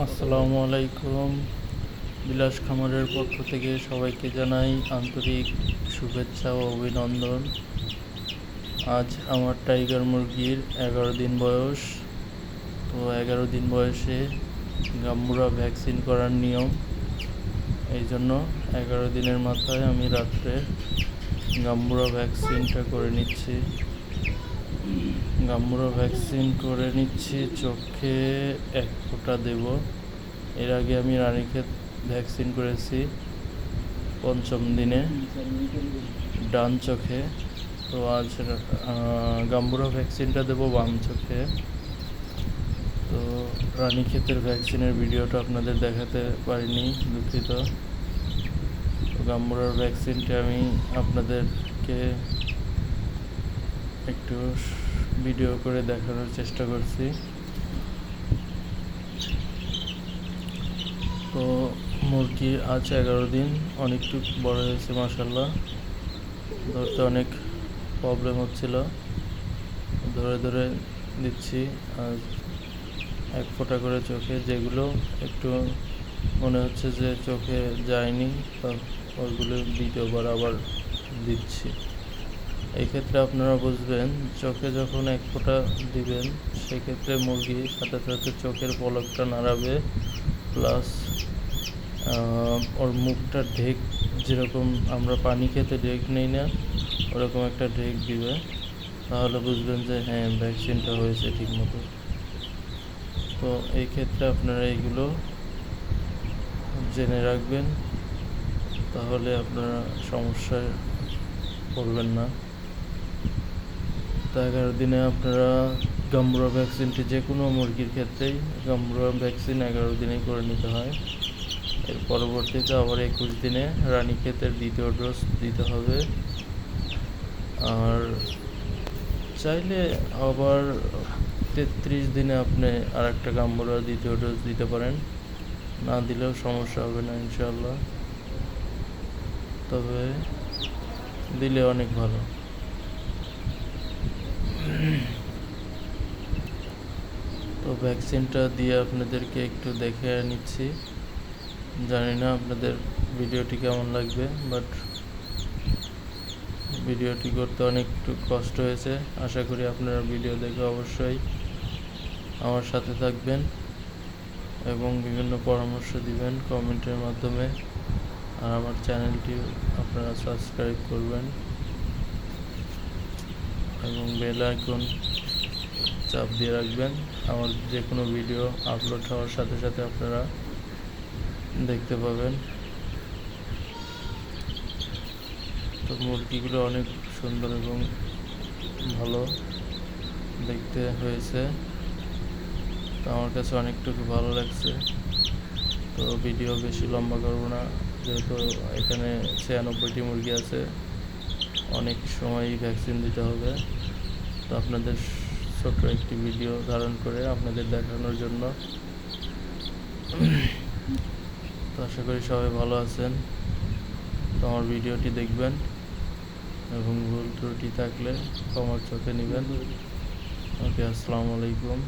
আসসালামু আলাইকুম। বিলাস খামারের পক্ষ থেকে সবাইকে জানাই আন্তরিক শুভেচ্ছা ও অভিনন্দন। আজ আমার টাইগার মুরগির 11 দিন বয়স। তো 11 দিন বয়সে গাম্বুরা ভ্যাকসিন করার নিয়ম, এই জন্য 11 দিনের মাথায় আমি রাত্রে গাম্বুরা ভ্যাকসিনটা করে নিচ্ছি। গাম্বুরা ভ্যাকসিন করে নিচ্ছি, চোখে 1 ফোঁটা দেব। এর আগে আমি রানীক্ষেত ভ্যাকসিন করেছি 5ম দিনে ডান চোখে। তো আজ গাম্বুরা ভ্যাকসিনটা দেবো বাম চোখে। তো রানীক্ষেতের ভ্যাকসিনের ভিডিওটা আপনাদের দেখাতে পারিনি, দুঃখিত। তো গাম্বুরার ভ্যাকসিনটা আমি আপনাদেরকে একটু ভিডিও করে দেখানোর চেষ্টা করছি। তো মুরগি আজ 11 দিন, অনেকটুকু বড় হয়েছে মাশাল্লাহ। ধরতে অনেক প্রবলেম হচ্ছিল, ধরে ধরে দিচ্ছি। আর 1 ফোঁটা করে চোখে, যেগুলো একটু মনে হচ্ছে যে চোখে যায়নি, ওইগুলো দ্বিতীয়বার আবার দিচ্ছি। এই ক্ষেত্রে আপনারা বুঝবেন, চোখে যখন 1 ফোঁটা দিবেন সেক্ষেত্রে মুরগি সাথে সাথে চোখের পলকটা নাড়াবে, প্লাস ওর মুখটা ঢেক, যেরকম আমরা পানি খেতে ঢেক নেই না, ওরকম একটা ঢেক দিবে। তাহলে বুঝবেন যে হ্যাঁ, ভ্যাকসিনটা হয়েছে ঠিক মতো। তো এই ক্ষেত্রে আপনারা এইগুলো জেনে রাখবেন, তাহলে আপনারা সমস্যায় পড়বেন না। তো 11 দিনে আপনারা গাম্বুরা ভ্যাকসিনটি যে কোনো মুরগির ক্ষেত্রেই গাম্বুরা ভ্যাকসিন 11 দিনেই করে নিতে হয়। এর পরবর্তীতে আবার 21 দিনে রানীক্ষেতের দ্বিতীয় ডোজ দিতে হবে। আর চাইলে আবার 33 দিনে আপনি আর একটা গাম্বুরা দ্বিতীয় ডোজ দিতে পারেন, না দিলেও সমস্যা হবে না ইনশাআল্লাহ। তবে দিলে অনেক ভালো। তো ভ্যাকসিনটা দিয়ে আপনাদেরকে একটু দেখে নিচ্ছি। জানি না আপনাদের ভিডিওটি কেমন লাগবে, বাট ভিডিওটি করতে অনেকটু কষ্ট হয়েছে। আশা করি আপনারা ভিডিও দেখে অবশ্যই আমার সাথে থাকবেন এবং বিভিন্ন পরামর্শ দিবেন কমেন্টের মাধ্যমে। আর আমার চ্যানেলটি আপনারা সাবস্ক্রাইব করবেন এবং বেল আইকন চাপ দিয়ে রাখবেন। আমার যে কোনো ভিডিও আপলোড হওয়ার সাথে সাথে আপনারা দেখতে পাবেন। তো মুরগিগুলো অনেক সুন্দর এবং ভালো দেখতে হয়েছে, তো আমার কাছে অনেকটুকু ভালো লাগছে। তো ভিডিও বেশি লম্বা করব না, যেহেতু এখানে 96টি মুরগি আছে, অনেক সময়ই ভ্যাকসিন দিতে হবে। তো আপনাদের ছোট্ট একটি ভিডিও ধারণ করে আপনাদের দেখানোর জন্য। তো আশা করি সবাই ভালো আছেন। তো আমার ভিডিওটি দেখবেন এবং ভুল ত্রুটি থাকলে ক্ষমার চোখে নেবেন। ওকে, আসসালামু আলাইকুম।